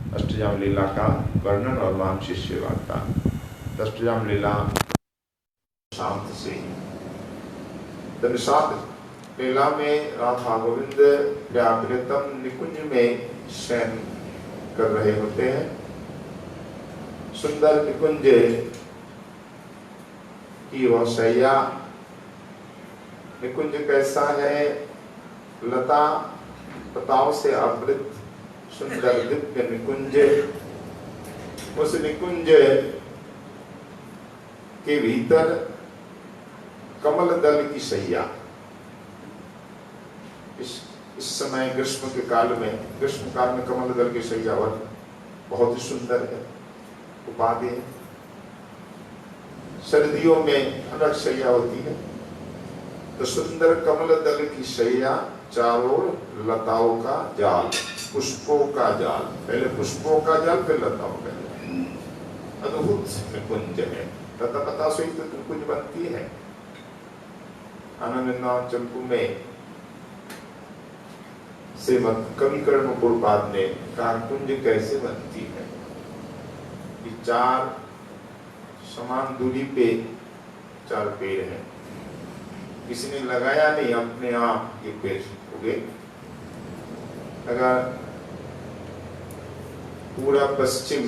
अष्टजाम लीला का वर्णन और वाम शिष्य वार्ता। अष्टजाम लीला शांत से निषाद लीला में राधा गोविंद व्याकृतम निकुंज में शयन कर रहे होते हैं। सुंदर निकुंज की वह शैया, निकुंज कैसा है? लता पताओं से आवृत सुंदर दिव्य निकुंज। उस निकुंज के भीतर कमल दल की शैया। इस समय ग्रीष्म के काल में, ग्रीष्म काल में कमल दल की शैया बहुत ही सुंदर है, उपाधि है। सर्दियों में अलग शैया होती है। तो सुंदर कमल दल की शैया, चारों लताओं का जाल, पुष्पों का जाल, पहले पुष्पों का जाल फिर लताओं का जाल। अद्भुत निकुंज है। लता पता से तो निकुंज बनती है। आनंद चंपू में श्रीमद कवि कर्णपुरपाद ने कहा कुंज कैसे बनती है कि चार समान दूरी पे चार पेड़ हैं, किसी ने लगाया नहीं, अपने आप ये पेड़ उगे। अगर पूरा पश्चिम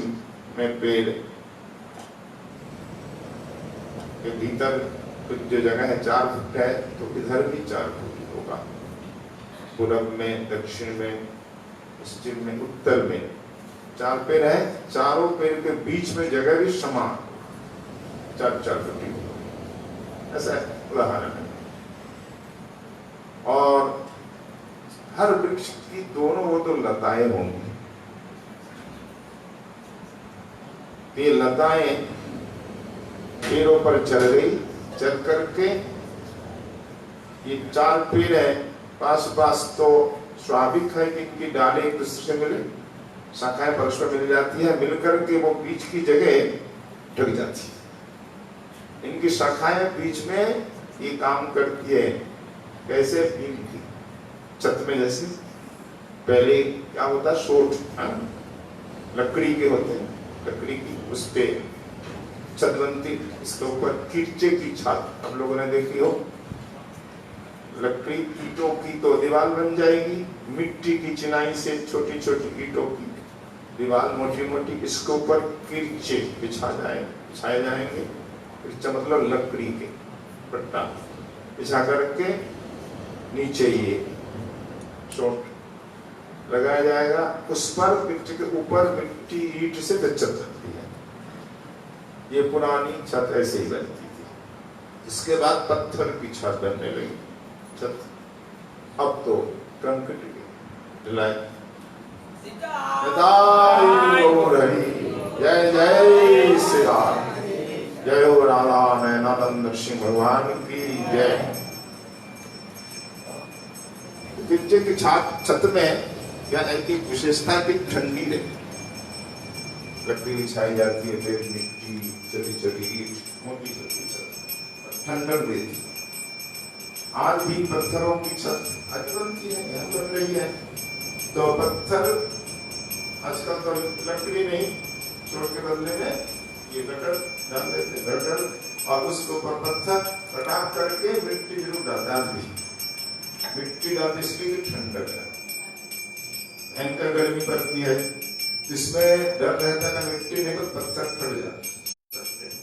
में पेड़ के भीतर कुछ जो जगह है 4 फुट है, तो इधर भी 4 फुट होगा। पूरब में, दक्षिण में, पश्चिम में, उत्तर में 4 पेड़ है। चारों पेड़ के बीच में जगह भी समान 4-4 फुट होगा। ऐसा उदाहरण है। और हर वृक्ष की दोनों वो तो लताएं होंगी। ये लताएं पेड़ों पर चढ़ गई, चढ़ करके ये 4 पेड़ है पास पास, तो स्वाभाविक है कि इनकी डालें एक दूसरे से मिले, शाखाएं परस्पर मिल जाती है, मिलकर के वो बीच की जगह ढक जाती है। इनकी शाखाएं बीच में ये काम करती है। कैसे? इनकी छत में जैसे पहले क्या होता, सोट लकड़ी के होते हैं, लकड़ी की उस पे छत बनती, इसके ऊपर कीचे की छत हम लोगों ने देखी हो। लकड़ी ईंटों की तो दीवार बन जाएगी, मिट्टी की चिनाई से छोटी छोटी ईंटों की दीवार मोटी मोटी, इसके ऊपर कीचे बिछाए जाएंगे। कीचा मतलब लकड़ी के पट्टा बिछा करके नीचे ये चोट लगाया जाएगा। उस पर मिट्टी के ऊपर मिट्टी ईंट से छत बनती है। ये पुरानी छत ऐसे ही बनती थी। इसके बाद पत्थर की छत बनने लगी छत। अब तो कंक्रीट की ढलाई। जय जय श्री राम, जय हो राधा नयनानंद सिंह भगवान की जय। कीचे की छत में क्या है कि विशेषता की ठंडी रहती, लकड़ी बिछाई जाती है, फिर मिट्टी छोटी छोटी ईंट मोटी छोटी छत, ठंडक देती। आज भी पत्थरों की छत आज बनती है, यहाँ बन रही है। तो पत्थर आजकल तो लकड़ी नहीं, छोड़ के बदले में ये गटर डाल देते, गटर, और उसके ऊपर पत्थर पटाख करके मिट्टी जरूर डाल दी। मिट्टी डालते इसलिए ठंडक है। भयंकर गर्मी पड़ती है, इसमें डर रहता है ना मिट्टी नहीं तो पत्थर फट जाते हैं।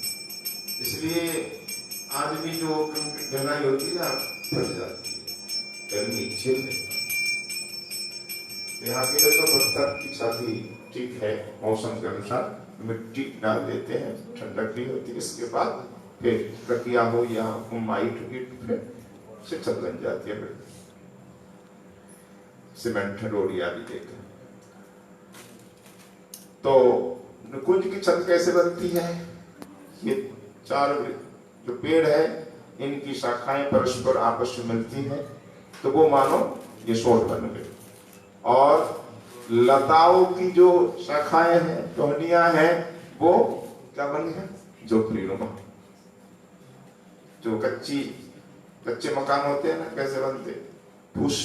इसलिए आज भी जो ढलाई होती है ना फट जाती है, गर्मी झेल नहीं पाती। यहाँ के लिए तो पत्थर की छाती ठीक है, मौसम के अनुसार मिट्टी डाल देते हैं, ठंडक नहीं होती। इसके बाद फिर कटिया हो या माइट फिर से छत बन जाती है, सीमेंट रोड़ी आदि देकर। तो निकुंज की छत कैसे बनती है? ये 4 जो पेड़ है, इनकी शाखाएं परस्पर आपस में मिलती है, तो वो मानो ये सोट बन गए। और लताओं की जो शाखाएं हैं, टहनियां हैं, वो क्या बनी है? झोपड़ीनुमा। जो कच्चे मकान होते हैं ना, कैसे बनते? फूस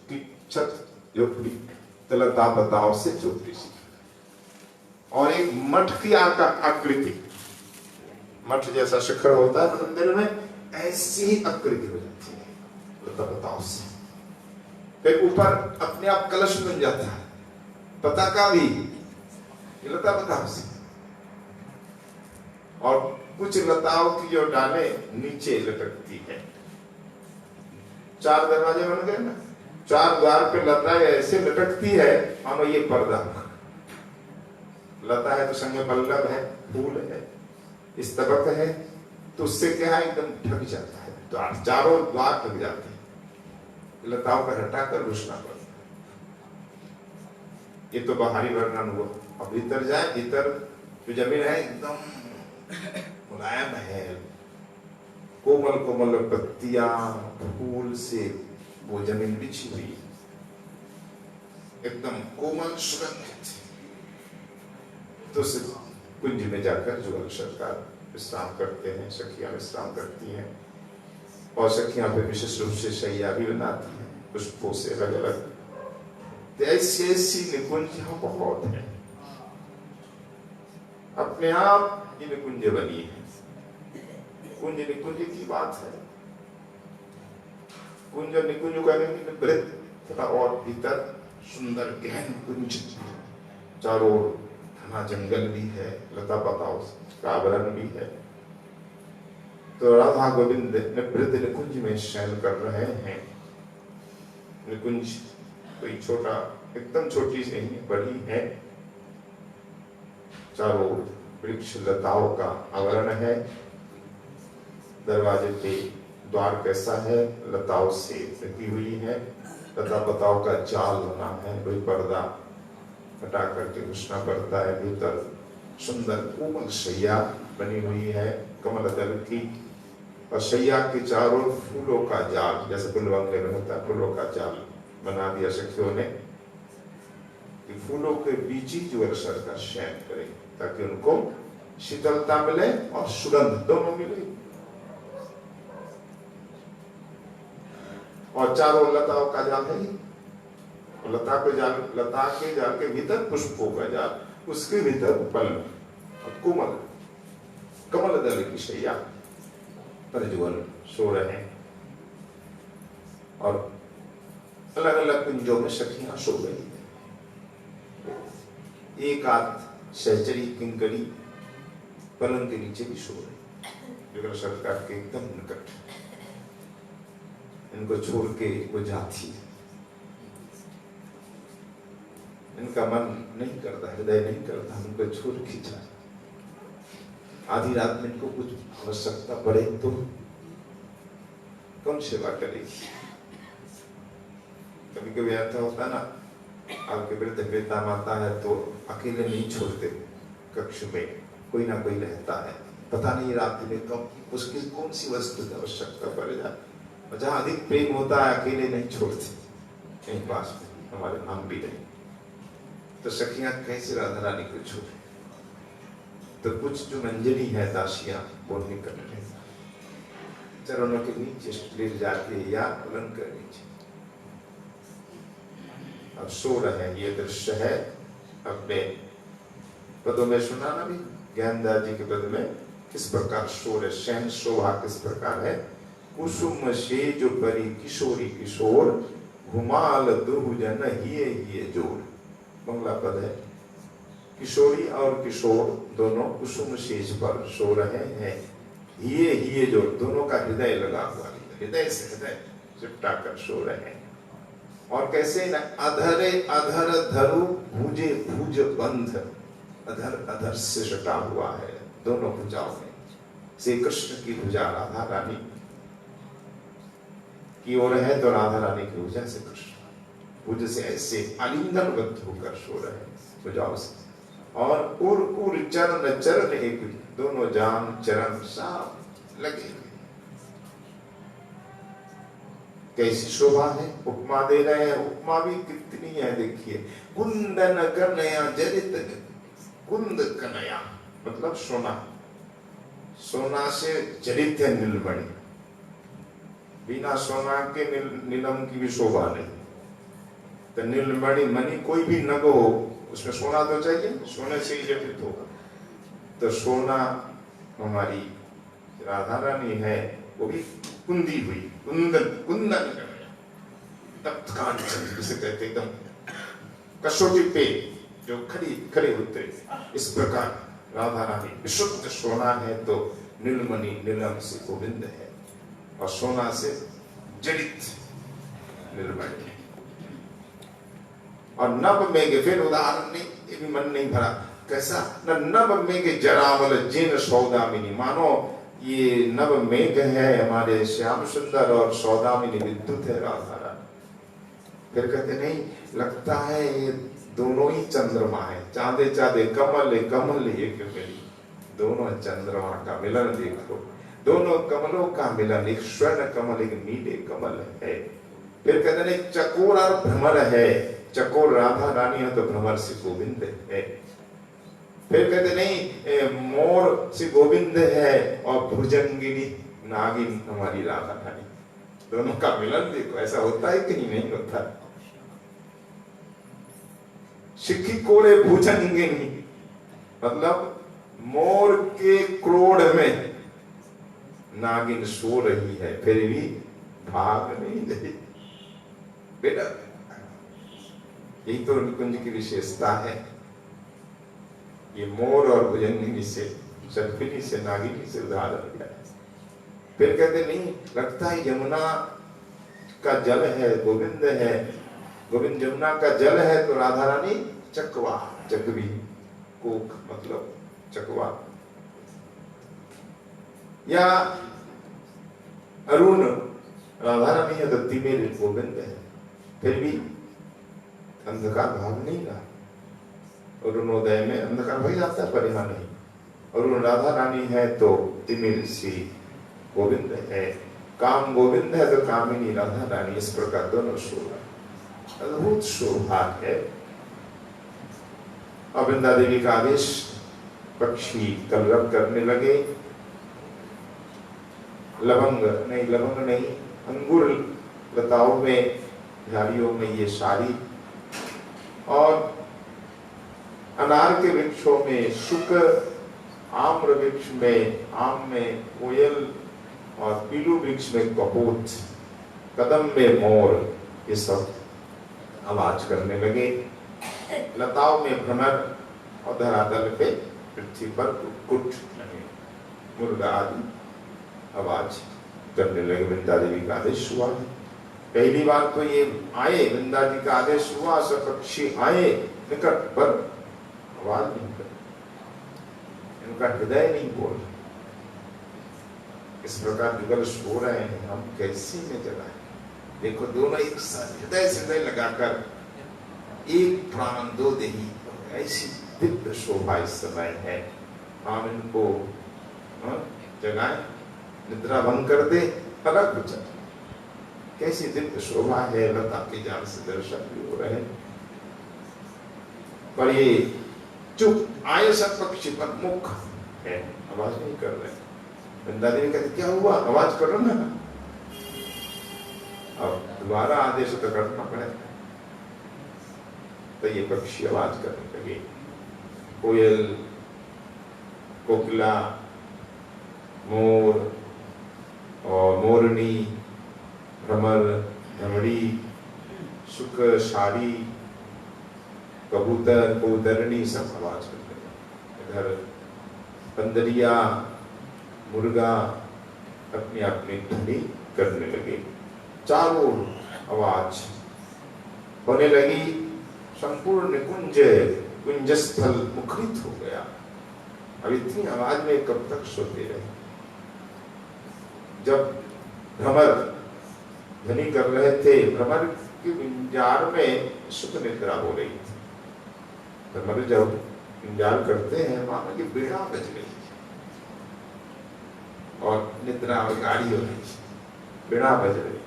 की छत, झोपड़ी, तो लता पताओं से झोपड़ी सी। और एक मठ की आकृति, मठ जैसा शिखर होता है मंदिर में, ऐसी ही आकृति हो जाती है लता पताओं से। फिर ऊपर अपने आप कलश बन जाता है, पताका भी लता पताओं से। और कुछ लताओं की जो डालें नीचे लटकती है। 4 दरवाजे बन गए ना, 4 द्वार पे लताएं ऐसे लटकती है मानो ये पर्दा। लता है तो संगे पल्लव है, फूल है, स्तबक है, तो उससे क्या है एकदम ढक जाता है, द्वार, चारों द्वार ढक जाते हैं। लताओं पर हटाकर घुसना पड़ता है। ये तो बाहरी वर्णन हुआ। अब भीतर जाए, भीतर जो जमीन है एकदम मुलायम है, कोमल कोमल पत्तियां, फूल से वो जमीन बिछी हुई, एकदम कोमल सुगंधित। तो कुंज में जाकर जुगल सरकार विश्राम करते हैं, सखियां विश्राम करती हैं, और सखियां पे विशेष रूप से शैया भी बनाती हैं पुष्पों से अलग अलग। ऐसी ऐसी निकुंज बहुत है, अपने आप ये निकुंज बनी है। कुंज निकुंज की बात है। कुंज निकुंज का वृत्त और भीतर सुंदर गहन कुंज, चारों ओर घना जंगल भी है, लता पताओं का आवरण भी है। तो राधा गोविंद वृत्त निकुंज में शयन कर रहे हैं। निकुंज कोई छोटा, एकदम छोटी सी नहीं, बड़ी है। चारों वृक्ष लताओं का आवरण है। दरवाजे पे द्वार कैसा है, लताओं से ढकी हुई है, लता पताओं का जाल बना है, कोई पर्दा हटा करके घुसना पड़ता है। भीतर सुंदर कोमल शैया बनी हुई है कमल दल की, और शैया के चारों फूलों का जाल, जैसे पुलवंगे में होता है, फूलों का जाल बना दिया सखियों ने कि फूलों के बीच ही जुगल सरकार शयन करें, ताकि उनको शीतलता मिले और सुगंध दोनों मिले। और चारों लताओं का जाल है, लता के जाल, लता के जाल के भीतर पुष्पों का जाल, उसके भीतर पल्लव और कोमल कमल दल की शैया पर जुगल सो रहे हैं। और अलग अलग कुंजों में सखियां सो गई है। एक आध सहचरी किंकरी पलंग के नीचे भी सो रही, जुगल सरकार के एकदम निकट। इनको छोड़ के वो जाती है, इनका मन नहीं करता, हृदय नहीं करता उनको छोड़ के जाए। आधी रात में इनको कुछ आवश्यकता पड़े तो कौन सेवा करेगी। कभी कभी ऐसा होता ना, आपके वृद्ध पिता माता है तो अकेले नहीं छोड़ते, कक्ष में कोई ना कोई रहता है, पता नहीं रात में कब उसकी कौन सी वस्तु की आवश्यकता पड़ जाए। जहाँ अधिक प्रेम होता है अकेले नहीं छोड़ते, कहीं पास में हमारे नाम भी नहीं। तो सखियां कैसे राधा रानी को छोड़े। तो कुछ जो मंजरी है दासियां वो निकट रहे, चरणों के नीचे लेट जाके या पलंग कर नीचे अब सो रहे हैं। ये दृश्य है अपने पदों में सुना ना भी, ज्ञानदास जी के पद में किस प्रकार सो रहे। शयन शोभा किस प्रकार है। कुसुम से जो परी किशोरी किशोर, घुमाल दुर्जन हिये जोड़। बंगला पद है। किशोरी और किशोर दोनों कुसुम शेष पर सो रहे हैं। हिये जोड़, दोनों का हृदय लगा हुआ, हृदय से हृदय चिपटा कर सो रहे हैं। और कैसे न अधरे अधर धरु भुजे भुज बंध, अधर अधर से सटा हुआ है दोनों भुजाओं में। श्री कृष्ण की भुजा राधा रानी की ओर है तो राधा रानी की भुजा से कृष्ण भुज से ऐसे आलिंगनबद्ध होकर सो रहे हैं भुजाओं से। और उर उर चरण चरण एक, दोनों जान चरण साफ लगे। कैसी शोभा है, उपमा दे रहे हैं। उपमा भी कितनी है देखिए। कुंदन कन्या जरित, कुंद कन्या मतलब सोना, सोना से जरित है नीलमणि। बिना सोना के नीलम की भी शोभा नहीं। तो नीलमणि मणि कोई भी नग हो उसमें सोना तो चाहिए, सोने से ही जटित होगा। तो सोना हमारी राधा रानी है, वो भी कुंदी हुई, कुंदन कुंदन तप्त कांचन जिसे कहते, एकदम कसौटी पे जो खड़े उतरे, इस प्रकार राधा रानी विशुद्ध सोना है तो नीलमणि नीलम से गोविंद है, और सोना से जड़ित निर्मल। और नभ में फिर उदाहरण नहीं, ये भी मन नहीं भरा, कैसा न नभ में जरावल जिन सौदामिनी, मानो ये नभ मेघ है हमारे श्याम सुंदर और सौदामिनी विद्युत है राधा रानी। फिर कहते नहीं, लगता है ये दोनों ही चंद्रमा है, चांदे चांदे कमल कमल एक मिली, दोनों चंद्रमा का मिलन देखो, दोनों कमलों का मिलन, एक स्वर्ण कमल एक नीले कमल है। फिर कहते नहीं, चकोर और भ्रमर है, चकोर राधा रानी है तो भ्रमर से गोविंद है। फिर कहते नहीं, मोर से गोविंद है और भुजंगिनी नागिन हमारी राधा रानी, दोनों का मिलन देखो, ऐसा होता है कि नहीं होता। शिखी कोड़े भुजंगिनी मतलब मोर के क्रोध में नागिन सो रही है, फिर भी भाग नहीं रही बेटा। यही तो निकुंज की विशेषता है, ये मोर और भुजंगिनी से, सर्पिनी से, नागिनी से उदाहरण दिया है। फिर कहते नहीं, लगता है यमुना का जल है गोविंद है, गोविंद यमुना का जल है तो राधा रानी चकवा, चकवी कोक मतलब चकवा, या अरुण राधा रानी है तो तिमिर गोविंद है, फिर भी अंधकार भाग नहीं रहा। अरुणोदय में अंधकार भाग जाता है पर यहाँ नहीं, अरुण राधा रानी है तो तिमिर सी गोविंद है, काम गोविंद है तो कामिनी राधा रानी, इस प्रकार दोनों शोभा, अद्भुत शोभा है। और वृंदा देवी का आदेश, पक्षी कलरव करने लगे, लवंग नहीं अंगुर लताओं में, झाड़ियों में ये सारी, और अनार के वृक्षों में शुक, आम्र वृक्ष में आम में कोयल, और पीलू वृक्ष में कपोत, कदम में मोर, ये सब आवाज करने लगे। लताओं में भ्रमर, और धरातल पे पृथ्वी पर कुट मुर्गा आदि आवाज करने लगे। वृंदा देवी का आदेश हुआ है। पहली बार तो ये आए, वृंदा जी का आदेश हुआ, सब पक्षी आए निकट, पर आवाज नहीं कर, इनका हृदय नहीं बोल, इस प्रकार जुगल सो रहे हैं, हम कैसे में जगाए। देखो दोनों एक साथ हृदय से हृदय लगाकर एक प्राण दो देही, ऐसी दिव्य शोभा इस समय है। हम इनको जगाए, निद्रा भंग कर दे, अलग विचार, कैसी दिव्य शोभा है, लता के जाल से दर्शन भी हो रहे हैं। पर ये चुप आए सब पक्षी पर मुख है, आवाज नहीं कर रहे। वृंदा देवी कहते क्या हुआ, आवाज करो ना, अब दोबारा आदेश तो करना पड़ेगा। तो ये पक्षी आवाज करने लगे, कोयल, कोकिला, मोर और मोरनी, भ्रमर, भ्रमड़ी, शुक, सारी, कबूतर, कबूतरनी सब आवाज करते हैं। इधर बंदरिया, मुर्गा अपनी अपनी ध्वनि करने लगे, चारों आवाज होने लगी। संपूर्ण निकुंज कुंजस्थल मुखरित हो गया। अब इतनी आवाज में कब तक सोते रहे। जब भ्रमर ध्वनि कर रहे थे, भ्रमर के गुंजार में सुख निद्रा हो रही थी। भ्रमर जब गुंजार करते हैं, मानो कि बीड़ा बज गई और निद्रा और गाड़ी हो रही, बीड़ा बज रही।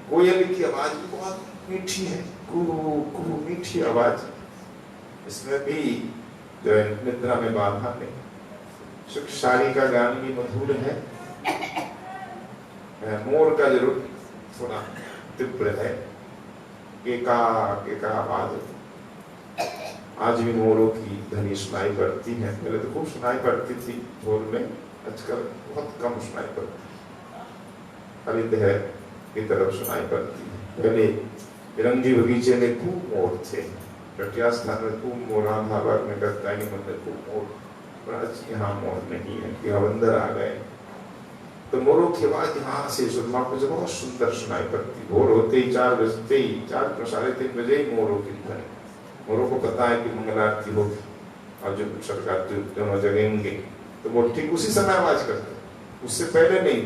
कोयल की आवाज भी बहुत मीठी है, कू कू मीठी आवाज, इसमें भी जो है निद्रा में बाधा नहीं। सुख सारी का गान भी मधुर है, मोर का जरूर थोड़ा तीव्र है, केका केका आवाज। आज भी मोरों की ध्वनि सुनाई पड़ती है। पहले तो खूब सुनाई पड़ती थी ढोल में, आजकल बहुत कम सुनाई पड़ती है। हरिद्वार की तरफ सुनाई पड़ती है। पहले बिरंगी बगीचे में खूब मोर थे, कटिया स्थान में खूब मोर, रामधाबाग में गत्तानी मन में खूब मोर, पर आज यहाँ मोर नहीं है कि बंदर आ गए। तो मोरों की आवाज यहाँ से सुरमा को जब बहुत सुंदर सुनाई पड़ती। भोर होते ही 4 बजते ही 4 साढ़े 3 बजे ही मोरों की ध्वनि। मोरों को पता है कि मंगल आरती होगी और जो सरकार दोनों जगेंगे, तो वो ठीक उसी समय आवाज करते हैं, उससे पहले नहीं,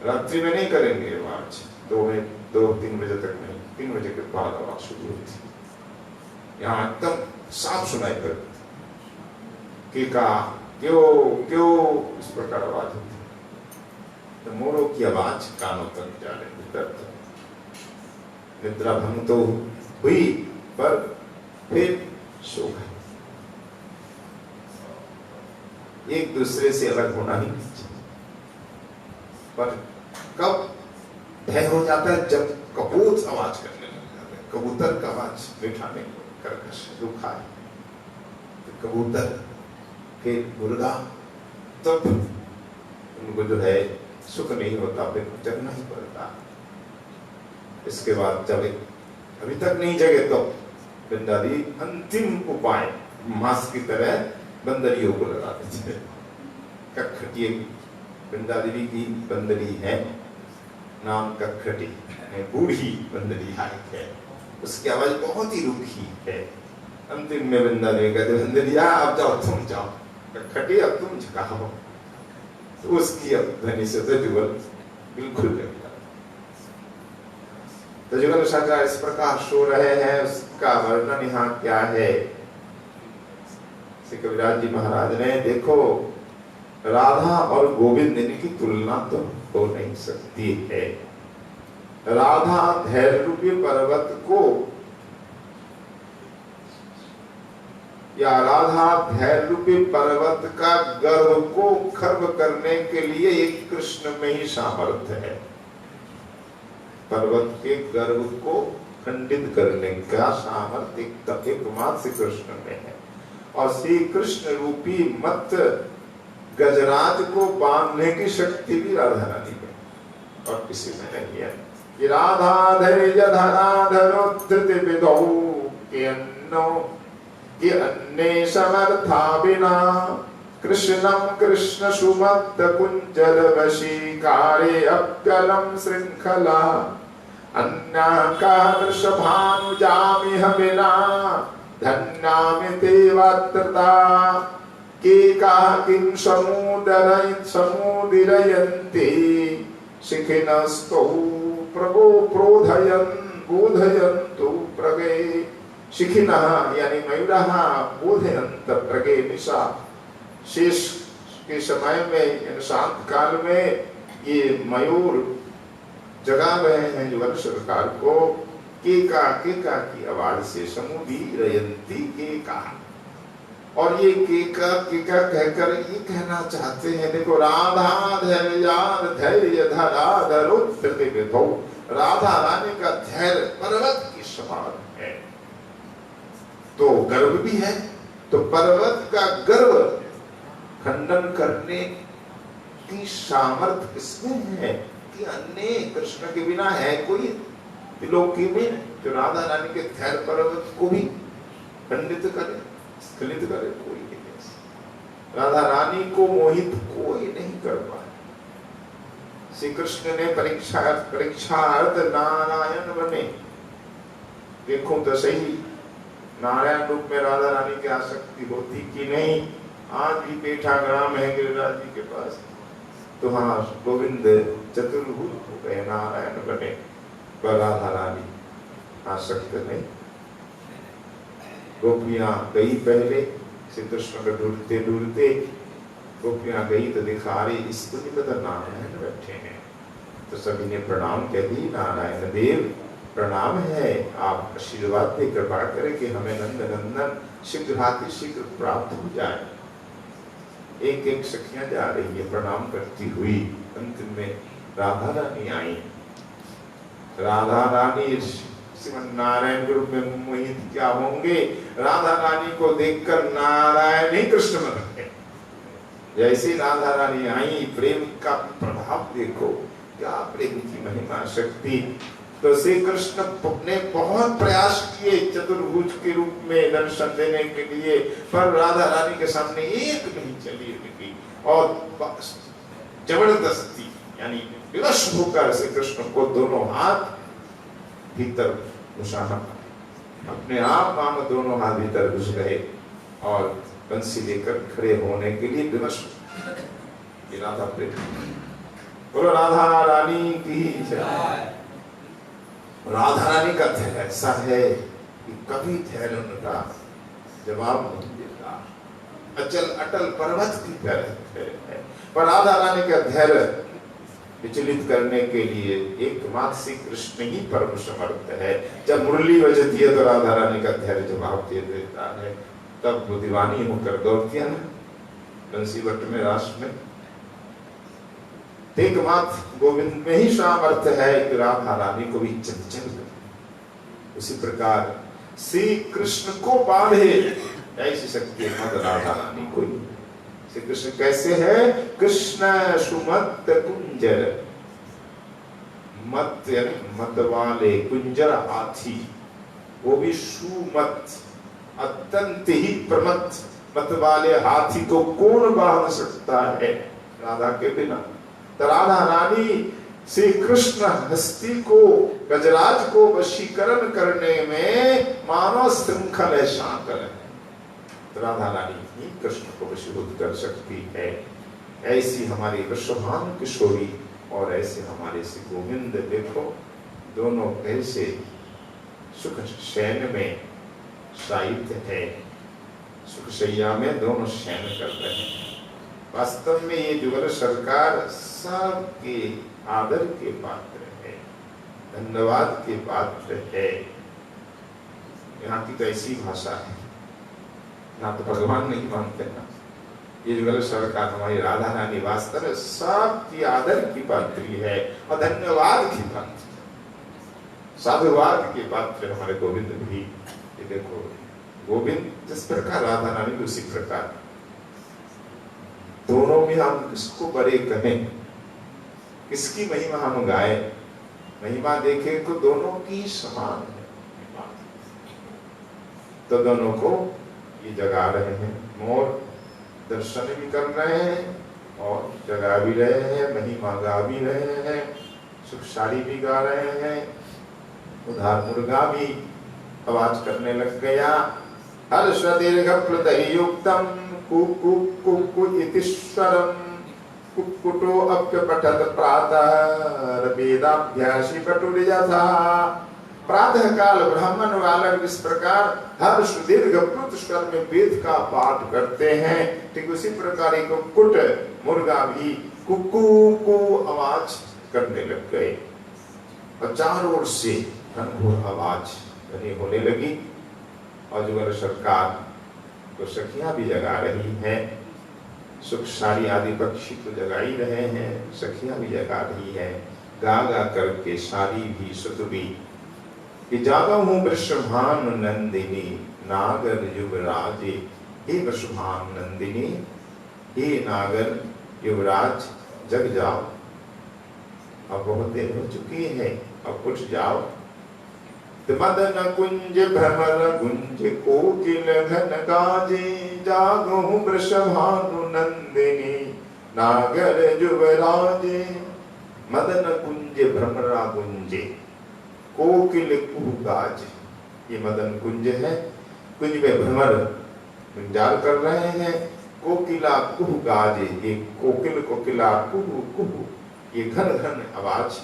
रात्रि में नहीं करेंगे आवाज। 2-3 बजे तक नहीं, 3 बजे के बाद आवाज शुरू होती। यहाँ एकदम साफ सुनाई पड़ती कि का क्यों क्यों इस प्रकार आवाज होती। तो मोरों की आवाज कानों तक जा रही तक। निद्रा भंग तो हुई पर फिर सो गए। एक दूसरे से अलग होना ही नहीं चाहिए। पर कब भय हो जाता है? जब कबूत आवाज करने लग जाते हैं। कबूतर का आवाज बिठाने कर्कश रुखा है, तो कबूतर फिर मुर्गा, तब उनको जो है सुख नहीं होता, फिर जगना ही पड़ता। इसके बाद जब अभी तक नहीं जगे तो बंदारी अंतिम उपाय मांस की तरह बंदरियों को लगा देते। कखटी बंदा देवी की बंदरी है, नाम कखटी, बूढ़ी बंदरी है, उसकी आवाज बहुत ही रुखी है। अंतिम में बंदा देवी कहते बंदरिया अब जाओ, तुम जाओ, कखटी अब तुम झकाओ। तो उसकी ध्वनि से तो जुगल बिल्कुल लग जाता। तो जुगल साकार इस प्रकार सो रहे हैं, उसका वर्णन यहाँ क्या है? श्री कविराज जी महाराज ने, देखो राधा और गोविंद इनकी तुलना तो हो नहीं सकती है। राधा धैर्य रूपी पर्वत को, या राधा धैर्य रूपी पर्वत का गर्व को खर्व करने के लिए एक कृष्ण में ही सामर्थ्य है। पर्वत के गर्व को खंडित करने का सामर्थ्य एकमात्र श्री कृष्ण में है। और श्री कृष्ण रूपी मत गजराज को बांधने की शक्ति भी राधा रानी में और किसी में नहीं है। कि राधा धैर्य धराधरो धृति विधौ के अन्नो कि अन्य समर्था बिना कृष्णम कृष्ण सुमत कुंजल वशीकारे अप्यलम श्रृंखला अन्नाका वृषभानुजामिह बिना धन्यामिते वात्रता के का किं समुदीरयन्ति शिखिनस्तो प्रभो प्रोधयन् बोधयन्तु प्रगे। शिखिनः यानी मयूरः बोधयन्त प्रगे निशा। शेष के समय में, शांत काल में ये मयूर जगा रहे हैं युगल सरकार को केका की आवाज से। समुदीरयन्ति केका, और ये केका कहकर ये कहना चाहते हैं, देखो राधा धैर्य धराधरो धृति विधौ, राधा रानी का धैर्य पर्वत की समान है। तो गर्व भी है, तो पर्वत का गर्व खंडन करने की सामर्थ्य किसमें है? कि अन्य कृष्ण के बिना है कोई त्रिलोकी में जो राधा रानी के धैर्य पर्वत को भी खंडित करे, स्खलित करे? कोई नहीं। राधा रानी को मोहित कोई नहीं कर पाए। श्री कृष्ण ने परीक्षार्थ नारायण बने। देखो तो सही, नारायण रूप में राधा रानी की आसक्ति होती कि नहीं? आज भी पेठा ग्राम है गिरिराज जी के पास, तो हाँ गोविंद चतुर्भुज हो गए, नारायण बने, पर राधा रानी आसक्त नहीं। गोपियां गई पहले, श्री कृष्ण को ढूंढते ढूंढते गोपियां गई तो दिखा रही इस तुनि पर नारायण बैठे हैं। तो सभी ने प्रणाम कह दी, नारायण देव प्रणाम है, आप आशीर्वाद दे कृपा करें कि हमें नंद नंदन शीघ्र शीघ्र प्राप्त हो जाए। एक एक सखियां जा रही है प्रणाम करती हुई। अंतिम में राधा रानी आई। राधा रानी श्रीमन नारायण के रूप में मोहित क्या होंगे? राधा रानी को देखकर नारायण ही कृष्ण बन गए। जैसे राधा रानी आई, प्रेम का प्रभाव देखो, क्या प्रेम की महिमा शक्ति। तो श्री कृष्ण ने बहुत प्रयास किए चतुर्भुज के रूप में दर्शन देने के लिए, पर राधा रानी के सामने एक नहीं चली उनकी, और जबरदस्ती यानी विवश होकर श्री कृष्ण को दोनों हाथ भीतर घुसाना, अपने आप मानो दोनों हाथ भीतर घुस गए और बंसी लेकर खड़े होने के लिए विवश। ये राधा प्रेम। बोलो राधा रानी की जय। राधा रानी का धैर्य ऐसा है कि कभी धैर्य उनका जवाब नहीं देता, अचल अटल पर्वत की तरह है। पर राधा रानी का धैर्य विचलित करने के लिए एकमात्र श्री कृष्ण ही परम समर्थ है। जब मुरली बजती है तो राधा रानी का धैर्य जवाब दे देता है, तब वो दीवानी होकर दौड़ती है ना बंसीवट में, रास में। एकमात्र गोविंद में ही सामर्थ्य है कि राधा रानी को भी चंचल करे। उसी प्रकार श्री कृष्ण को बांधे ऐसी शक्ति मत राधा रानी को। श्री कृष्ण कैसे है? कृष्ण सुमत कुंजर, मत यानी मत वाले, कुंजर हाथी, वो भी सुमत, अत्यंत ही प्रमत। मत वाले हाथी को कौन बांध सकता है राधा के बिना? तो राधा रानी श्री कृष्ण हस्ती को, गजराज को वशीकरण करने में मानव श्रृंखल है, शांकल है। तो राधा रानी ही कृष्ण को वशीभूत कर सकती है। ऐसी हमारी वृषभानु किशोरी और ऐसे हमारे श्री गोविंद, देखो दोनों कैसे सुख शयन में शायित है, सुख शैया में दोनों शयन कर रहे हैं। वास्तव में ये जुगल सरकार सबके आदर के पात्र है, धन्यवाद के पात्र है। यहाँ की तो ऐसी भाषा है ना, तो भगवान नहीं मानते ना। ये जुगल सरकार हमारी राधा रानी वास्तव में सबकी आदर की पात्री है और धन्यवाद की पात्र, साधुवाद के पात्र हमारे गोविंद भी। ये देखो गोविंद जिस प्रकार, राधा रानी उसी प्रकार। दोनों में हम किसको बड़े कहें, किसकी महिमा हम गाए? महिमा देखें तो दोनों की समान है। तो दोनों को ये जगा रहे हैं, मोर दर्शन भी कर रहे हैं और जगा भी रहे हैं, महिमा गा भी रहे हैं, सुख सारी भी गा रहे हैं। उधार मुर्गा भी आवाज करने लग गया, हर्ष दीर्घ प्लुतयुक्तम कुकु कुकु इति स्वरम, कुक्कुटो अप्यपठत प्रातः वेदाभ्यासी पटुर्यथा। प्रातः काल ब्राह्मण बालक इस प्रकार हर्ष दीर्घ प्लुत स्वर में वेद का पाठ करते हैं, ठीक उसी प्रकार एक कुक्कुट मुर्गा भी कुकु को आवाज करने लग गए और चारों ओर से घनघोर आवाज होने लगी। और जुगल सरकार तो सखियां भी जगा रही हैं, सुख सारी आदि पक्षी तो जगा ही रहे हैं, सखियां भी जगा रही हैं, गा गा करके सारी भी सुतुबी कि जागा हूँ वृषभानु नंदिनी नागर युवराजे। हे वृषभानु नंदिनी, हे नागर युवराज जग जाओ, अब बहुत देर हो चुकी है, अब उठ जाओ। मदन कुंज भ्रमर कुंज कोकिल घन गाजे, जागो वृषभानु नंदिनी नागर युवराजे। मदन कुंज भ्रमरा कुंजे, कोकिल कुहू गाज। ये मदन कुंज है, कुंज में भ्रमर गुंजार कर रहे हैं, कोकिला कुहू गाजे। ये कोकिल कोकिला कुहू कुहू ये घन घन आवाज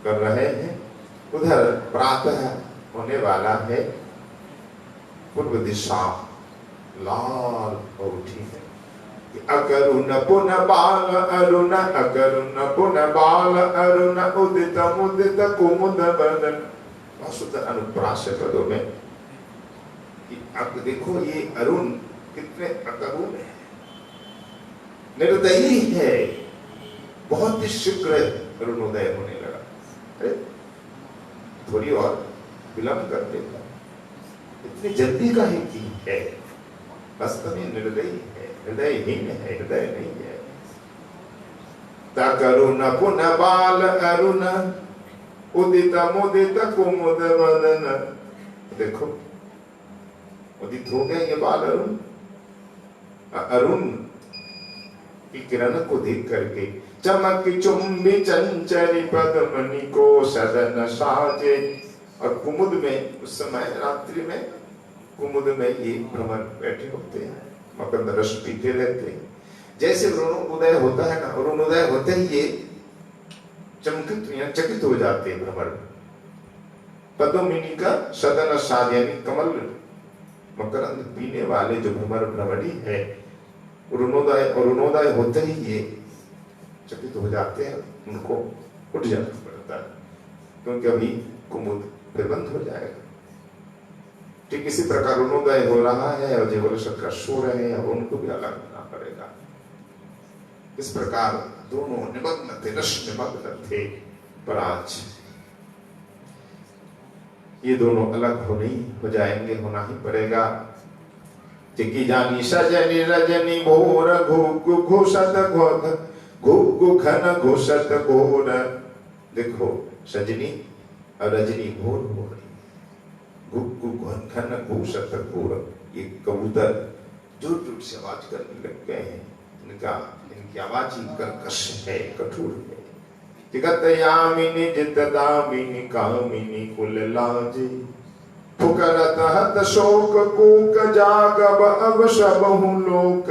कर रहे हैं। उधर प्रातः होने वाला है, पूर्व दिशा लाल हो उठी है। अकरुण पुन बाल अरुण, अकरुण पुन बाल अरुण, उदित मुदित कुमुद बदन। बहुत अनुप्रास है पदों में। अब देखो ये अरुण कितने अकरुण है, निर्दयी है, बहुत ही शीघ्र अरुणोदय होने लगा। अरे थोड़ी और विलंब कर देगा। इतनी जल्दी का ही की है, वास्तव में निर्दयी है, हृदयहीन है, हृदय नहीं है। तरुण पुनः बाल अरुण उदित मुदित कुमुद वदन। देखो उदित हो गए ये बाल अरुण, अरुण की किरण को देख करके चमक चुंबी चंचरी पद्मनि को सदन साजे। और कुमुद में उस समय रात्रि में कुमुद में ये भ्रमर बैठे होते हैं, मकरंद रस पीते रहते हैं। जैसे अरुणोदय होता है ना, अरुणोदय होते ही ये चमकित या चकित हो जाते हैं भ्रमर। पद्मिनी का सदन साज यानी कमल मकरंद पीने वाले जो भ्रमर भ्रमरी है, अरुणोदय होते ही ये चकित हो जाते हैं, उनको उठ जाना पड़ता है, क्योंकि अभी कुमुद फिर बंद हो जाएगा। ठीक इसी प्रकार अरुणोदय हो रहा है और जीवन का सो रहे हैं, अब उनको भी अलग होना पड़ेगा। इस प्रकार दोनों निमग्न थे, रस निमग्न थे, पर आज ये दोनों अलग हो जाएंगे, होना ही पड़ेगा। चिकी जानी सजनी रजनी भोर घु घुसत घु घन घुसत घोर। देखो सजनी और रजनी भोर हो रही, घु घन घुसत घोर। ये कबूतर जोर जोर से आवाज करने लग गए हैं, इनकी आवाज ही कर्कश है, कठोर है। जगत यामिनी जित दामिनी कामिनी कुल लाजे। फुकरत हत शोक कूक जागब अब सबहु लोक।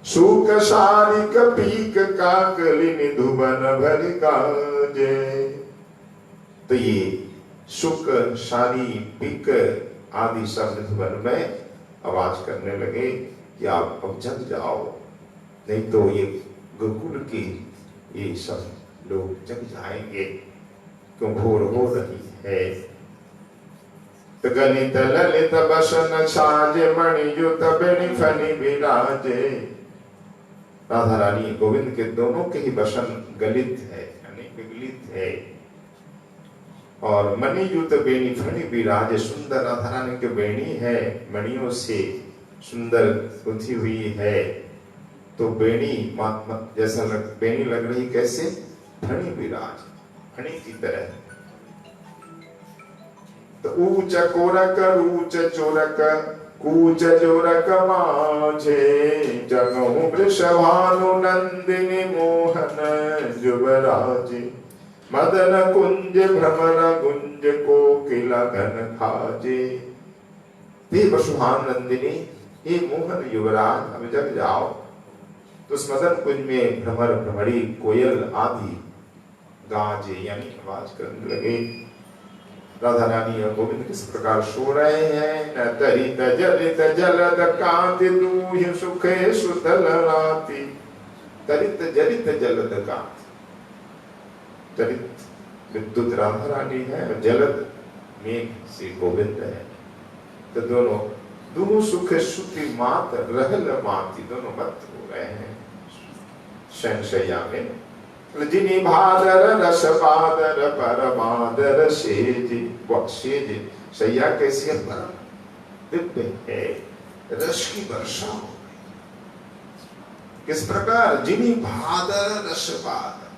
सूक सारिक पीक काकलिनि धुवन भरि काजे। तो ये सुक सारी पीक आदि शब्द धुवन में आवाज करने लगे कि आप अब जग जाओ, नहीं तो ये गोकुल की ये सब लोग जग जाएंगे, क्यों भोर हो रही है। तो गणित ललित बसन साजे मणियुत बेणी फनी विराजे। राधा रानी गोविंद के दोनों के ही बसन गलित है यानी विगलित है, और मणियुत बेणी फनी विराजे। सुंदर राधा रानी के बेणी है, मणियों से सुंदर गुथी हुई है। तो बेणी जैसा बेणी लग रही, कैसे फणी विराज, फणी की तरह। तो ऊंच कोरक ऊंच चोरक कूच जोरक माझे। जगहु वृषभानु नंदिनी मोहन जुबराजे। मदन कुंज भ्रमर गुंज कोकिला घन खाजे। हे वसुभानु नंदिनी, हे मोहन युवराज, अब जग जाओ। तो उस मदन कुंज में भ्रमर भ्रमरी कोयल आदि गाजे यानी आवाज करने लगे। राधा रानी और गोविंद किस प्रकार सो रहे हैं। न तरित जलित जलद कांति दूहि सुखे सुतल राति। तरित जलित जलद कांति, तरित विद्युत राधा रानी है और जलद मेघ से गोविंद है। तो दोनों सुख सुति मात रहल माती, दोनों मत हो रहे हैं शयनशैया में। जिनी भादर रस बादर परमादर सेज। सेज शैया कैसी है, परम दिव्य है, रस की वर्षा हो गई। किस प्रकार, जिनी भादर रस बादर।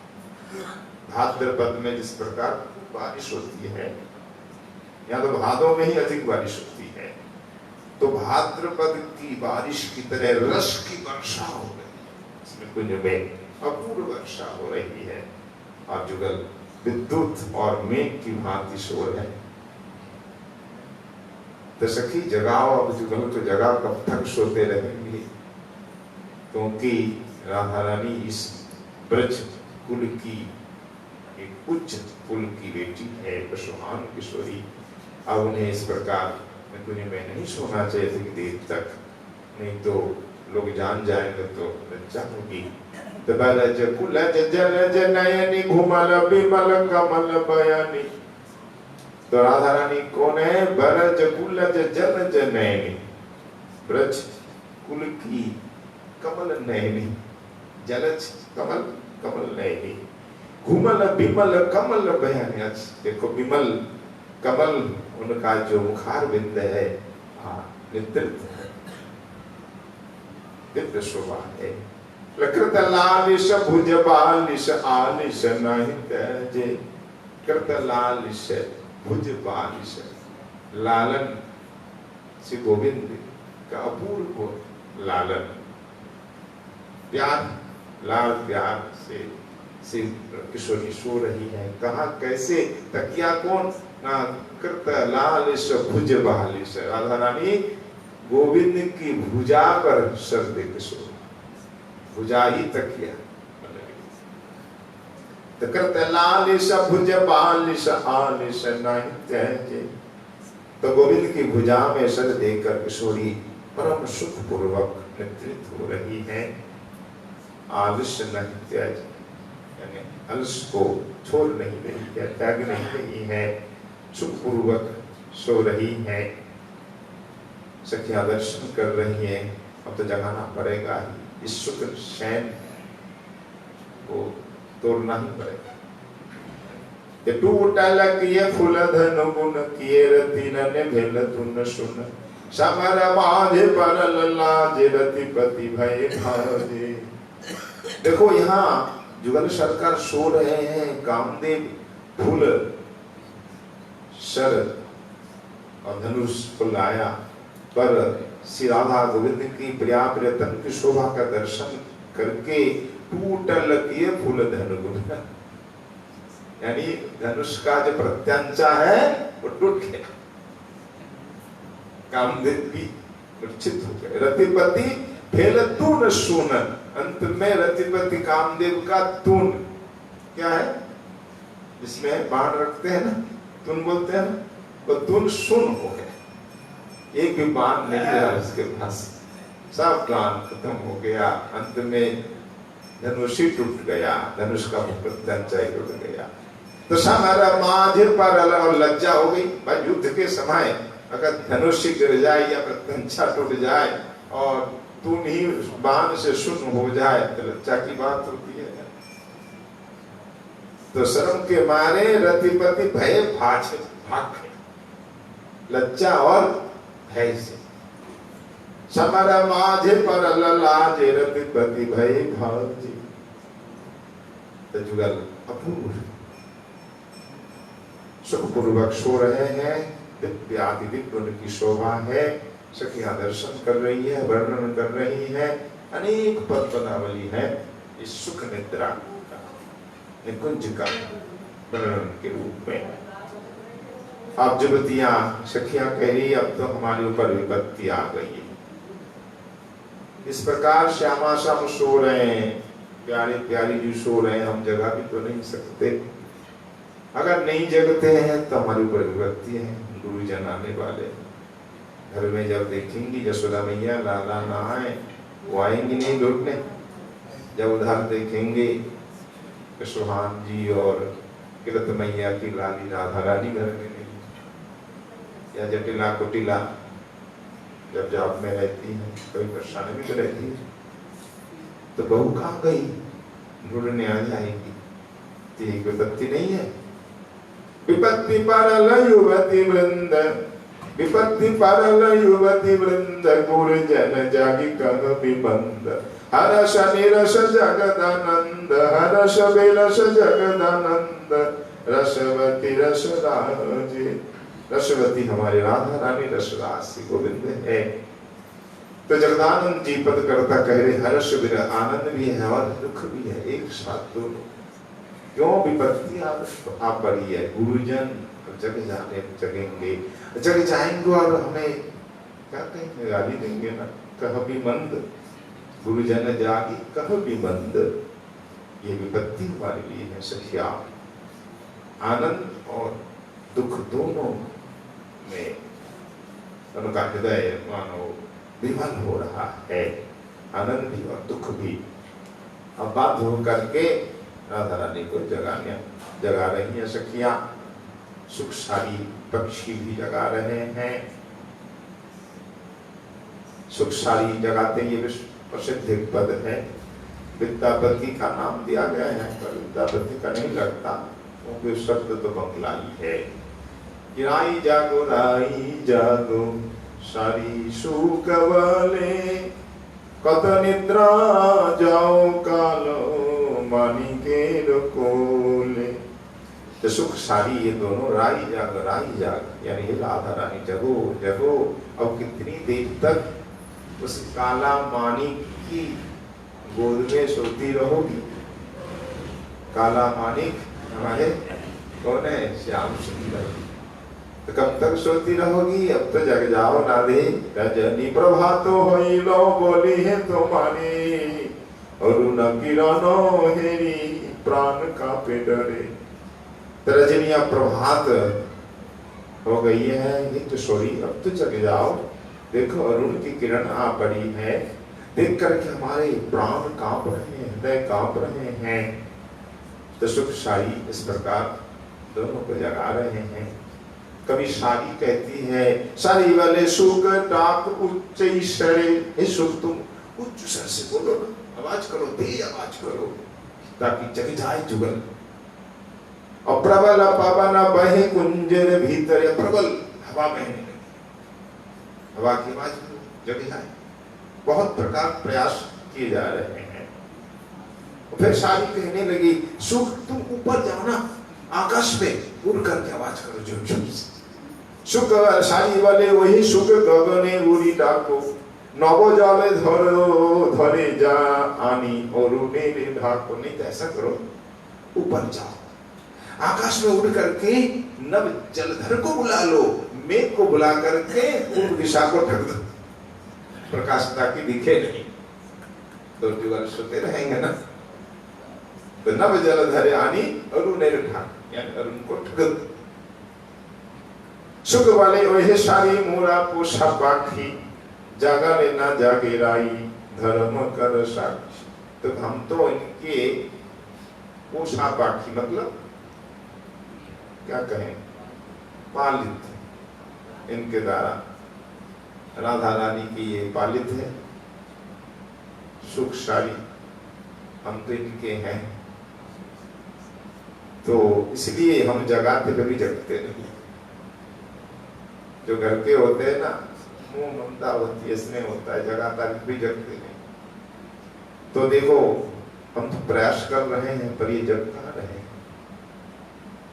भाद्रपद में जिस प्रकार बारिश होती है, यहाँ तो भादों में ही अधिक बारिश होती है, तो भाद्रपद की बारिश की तरह रस की वर्षा हो गई। इसमें कुंज में अपूर्व वर्षा हो रही है, और जुगल विद्युत और मेघ की भांति शोर है। तो सखी जगाओ, अब जुगल को जगा, कब तक सोते रहेंगे। क्योंकि राधा रानी इस ब्रज कुल की एक उच्च कुल की बेटी है, वसुभानु किशोरी। अब उन्हें इस प्रकार कुंज में नहीं सोना चाहिए था कि देर तक, नहीं तो लोग जान जाएंगे तो लज्जा होगी। तो बरज कुलज जलज नयनी घुमल बिमल कमल बयानी। तो राधा रानी कौन है, बरज कुलज जलज नयनी, ब्रज कुल की कमल नयनी, जलज कमल कमल नयनी, घुमल बिमल कमल बयानी। देखो बिमल कमल उनका जो मुखार बिंद है, नेतृत्व है, दिव्य शोभा है। कृत लालिश भुज बालिश आलिश नहीं त्याजे। कृत लालिश भुज बालिश, लालन श्री गोविंद का अपूर्व लालन, प्यार, लाल प्यार से श्री किशोरी सो रही है। कहा कैसे? तकिया कौन? कृत लालिश भुज बालिश, राधा रानी गोविंद की भुजा पर सर दे के सो, भुजा ही तकिया। तो कृत लालिश भुज बालिश आलिश नहीं त्याजे। तो गोविंद की भुजा में सर देकर किशोरी परम सुख पूर्वक निद्रित हो रही है। आलस्य नहीं त्याज, यानी अलस को छोड़ नहीं रही है, त्याग नहीं रही है, सुख पूर्वक सो रही है। सखिया दर्शन कर रही है। अब तो जगाना पड़ेगा ही, इस सुख शैन को तोड़ना ही पड़ेगा। टूटल किए फूल धन गुण किए रति ने भेल तुन सुन। समर माझे परल लाज रतिपति भय भाजे। देखो यहाँ जुगल सरकार सो रहे हैं, कामदेव फूल सर और धनुष को लाया, पर श्री राधा गोविंद की प्रिया प्रियतम की शोभा का दर्शन करके टूटल किए फूल धन गुण, यानी धनुष का जो प्रत्यांचा है वो टूट गया। कामदेव भी मूर्छित हो गए। रतिपति फेल तून सुन, अंत में रतिपति कामदेव का तून क्या है, जिसमें बाण रखते हैं ना, तून बोलते हैं ना, वो तून सुन हो गया। एक भी बाण नहीं रहा उसके पास, सब प्राण खत्म हो गया। अंत में धनुष ही टूट गया, धनुष का प्रत्यांचा टूट गया। तो हमारा माझे पर और लज्जा हो गई। भाई युद्ध के समय अगर धनुष गिर जाए या प्रत्यंचा टूट जाए और तुम ही बाण से शून्य हो जाए तो लज्जा की बात होती है। तो शर्म के मारे रतिपति भय भागे, लज्जा और भय से। समर माझे पर लाज रतिपति भय भागे। तो जुगल अपूर्व सुखपूर्वक सो रहे हैं। दिव्यादि दिव्य उनकी शोभा है। सखियां दर्शन कर रही है, वर्णन कर रही है, अनेक पद पदावली है इस सुख निद्रा का, निकुंज का वर्णन के रूप में। अब जुवतियां सखियां कह रही अब तो हमारे ऊपर विपत्ति आ गई है। इस प्रकार श्यामा श्याम सो रहे हैं, प्यारे प्यारी जी सो रहे हैं, हम जगा भी तो नहीं सकते। अगर नहीं जगते हैं तो हमारे ऊपर विपत्ति है। गुरुजन आने वाले घर में जब देखेंगी यशोदा मैया लाला ना आए, वो आएंगी नहीं लौटने। जब उधर देखेंगे सुहान जी और किरत मैया की लाली राधा रानी घर में नहीं, या जटिला कुटिला जब जॉब में रहती है, कभी परेशानी भी तो रहती है, तो बहू कहाँ गई, ढूंढने आ जाएगी। ये विपत्ति नहीं है। विपत्ति परल युवती वृंद, विपत्ति परल युवती वृंद, गुरुजन जागी कह विबंद। हरष निरश जगदानंद, हरष विरस जगदानंद, रसवती रस राजे। रसवती हमारे राधा रानी रसरासी गोविंद है। तो जगदानंद जी पद करता कह रहे हर्ष विर आनंद भी है और दुख भी है, एक साथ दोनों। क्यों विपत्ति आ पड़ी है। गुरुजन जग जाने जगेंगे, जग जाएंगे और हमें क्या कहेंगे, गाली देंगे ना। कह भी मंद, गुरुजन जागी कह भी मंद, ये विपत्ति हमारे लिए है। सखिया आनंद और दुख दोनों में उनका हृदय मानो विमल हो रहा है, आनंद भी और दुख भी। अब बात हो करके राधा रानी को जगा रही है सखियां। सुखसारी पक्षी भी जगा रहे हैं। सुखसारी जगाते ये विश्व प्रसिद्ध एक पद है। विद्यापति का नाम दिया गया है पर विद्यापति का नहीं लगता, क्योंकि शब्द तो बंगला ही है। कि राई जागो सारी सुख वाले कत निद्रा जाओ कालो मानिकेर कोले। तो सुख सारी ये दोनों राई जाग यानी राधा रानी जगो जगो। अब कितनी देर तक उस काला मानिक की गोद में सोती रहोगी? काला मानिक हमारे कौन है? श्याम सुंदर। तो कब तक सोती रहोगी? अब तो जग जाओ नादे। रजनी प्रभातो होई लो बोली है तो मानी अरुण किरणो हेरी प्राण का डरे। तो रजनिया प्रभात हो गई है ये तो सोरी, अब तो जग जाओ। देखो अरुण की किरण आ पड़ी है, देख करके हमारे प्राण कांप रहे हैं, हृदय कांप रहे हैं। तो सुख साई इस प्रकार दोनों को जगा रहे हैं। कभी सारी कहती है सारी वाले सुख डाक उच्च सरे। हे सुख तुम उच्च स्वर से बोलो ना, आवाज करो, तेज आवाज करो ताकि जग जाए जुगल। और प्रबल पवन बहे कुंजर भीतर, प्रबल हवा बहने लगी, हवा की आवाज जग जाए। बहुत प्रकार प्रयास किए जा रहे हैं। फिर सारी कहने लगी सुख तुम ऊपर जाओ ना, आकाश में उड़ करके आवाज करो जोर जोर से। सुख सारी वाले वही सुख गगने उड़ी डाको नवो जाले धरे जा आनी और उड़े ढाको। नहीं तो ऐसा करो ऊपर जाओ, आकाश में उड़ करके नव जलधर को बुला लो, मेघ को बुला करके पूर्व दिशा को ढक दो, प्रकाशता की दिखे नहीं तो जुगल सोते रहेंगे ना। तो नव जलधर आनी अरुण ढाक यानी अरुण को ढक दो। सुख वाले वही सारी मोरा पोषा पाखी जागा लेना जागे राई धर्म कर साक्षी। तो हम तो इनके पोषा पाखी मतलब क्या कहें, पालित, इनके द्वारा राधा रानी की ये पालित है। सुख सारी हम तो इनके हैं, तो इसलिए हम जगाते कभी जगते नहीं। जो घर के होते हैं ना, मुंह ममता होती है, स्नेह होता है, जगाता कभी जगते नहीं। तो देखो हम तो प्रयास कर रहे हैं पर ये जग कहाँ रहे हैं,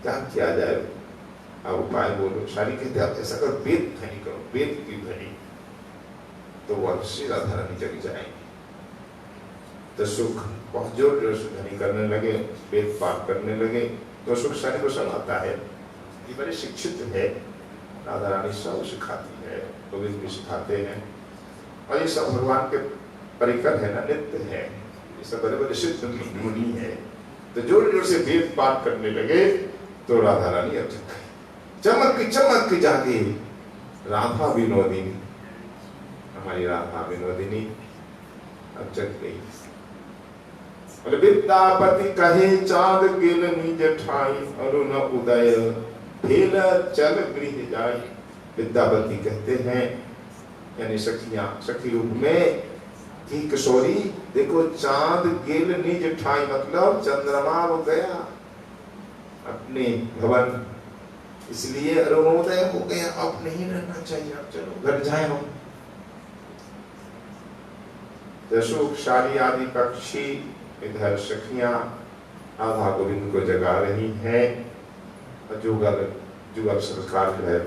क्या किया जाए? अब उपाय बोलो। सारी कहते आप ऐसा करो, वेद ध्वनि करो, वेद की ध्वनि, तो वो अवश्य राधा रानी जग जाएंगे। तो सुख बहुत जोर जोर से ध्वनि करने लगे, वेद पाठ करने लगे। तो सुख सारी को सब आता है, ये बड़े शिक्षित है। राधा रानी सब सिखाती है, गोविंद भी सिखाते हैं, और ये सब भगवान के परिकर है ना, नित्य है। ये सब बड़े बड़े सिद्ध मुनि है। तो जोर जोर से वेद पाठ करने लगे तो राधा रानी अब जग गई। चमक की जागी राधा विनोदिनी, हमारी राधा विनोदिनी अब जग गई। बोले विद्यापति कहे चाँद गेल निज ठाई अरुण उदय भेल चल गृह जाई। विद्यापति कहते हैं यानी सखियां, सखी रूप में कि किशोरी देखो चांद गेल निज ठाई मतलब चंद्रमा वो गया अपने भवन, इसलिए अरुणोदय हो गया, अब नहीं रहना चाहिए, अब चलो घर जाए हम। सुख सारी आदि पक्षी इधर सखियां राधा गोविंद को जगा रही हैं। जुगल सरकार जो है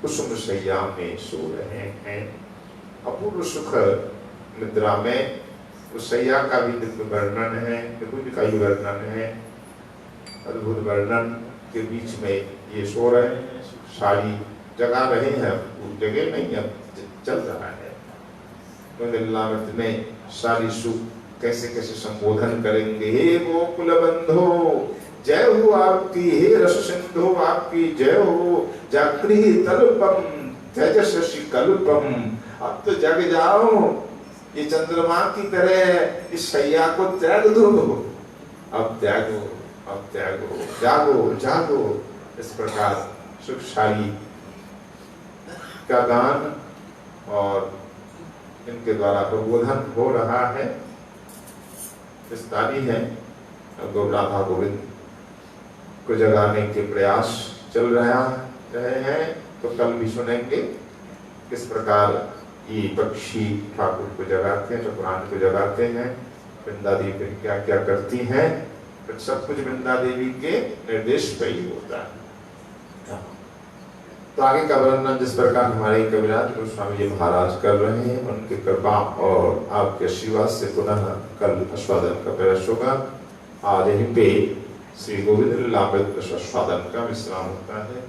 कुसुम सैया में सो रहे हैं। अपूर्व सुख निद्रा में उस सैया का भी दिव्य वर्णन है, निकुंज का ही वर्णन है, अद्भुत वर्णन के बीच में ये सो रहे हैं। सारी जगा रहे हैं, जगह नहीं अब चल रहा है। तो लीलामृत में सारी सुख कैसे कैसे संबोधन करेंगे। हे गोकुल बंधो जय हो आपकी, हे रस सिंधु आपकी जय हो, जागृह तलुपम तेजस्वी कल्पम। अब तो जग जाओ, ये चंद्रमा की तरह इस सैया को त्याग दो, अब त्यागो, अब त्यागो, जागो जागो। इस प्रकार सुखशाली का गान और इनके द्वारा प्रबोधन हो रहा है। विस्तारी है, राधा गोविंद को जगाने के प्रयास चल रहा रहे हैं तो कल भी सुनेंगे किस प्रकार ये पक्षी ठाकुर को जगाते हैं, ठाकुरान को जगाते हैं, वृंदा देवी क्या क्या करती हैं, फिर सब कुछ वृंदा देवी के निर्देश पर ही होता है। तो आगे का वर्णन जिस प्रकार हमारे कविराज गोस्वामी जी महाराज कर रहे हैं, उनकी कृपा और आपके आशीर्वाद से पुनः कल आस्वादन का प्रयास होगा। आज यहीं पे श्री गोविंद लीलामृत आस्वादन का विश्राम होता है।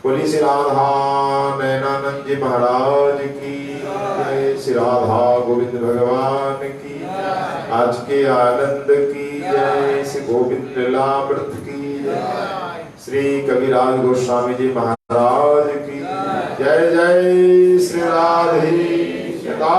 बोली श्री राधा नैनानंद जी महाराज की जय, श्री राधा गोविंद भगवान की, आज के आनंद की जय, श्री गोविंद लीलामृत की जय, श्री कविराज गोस्वामी जी महाराज की जय जय, श्री राधे सदा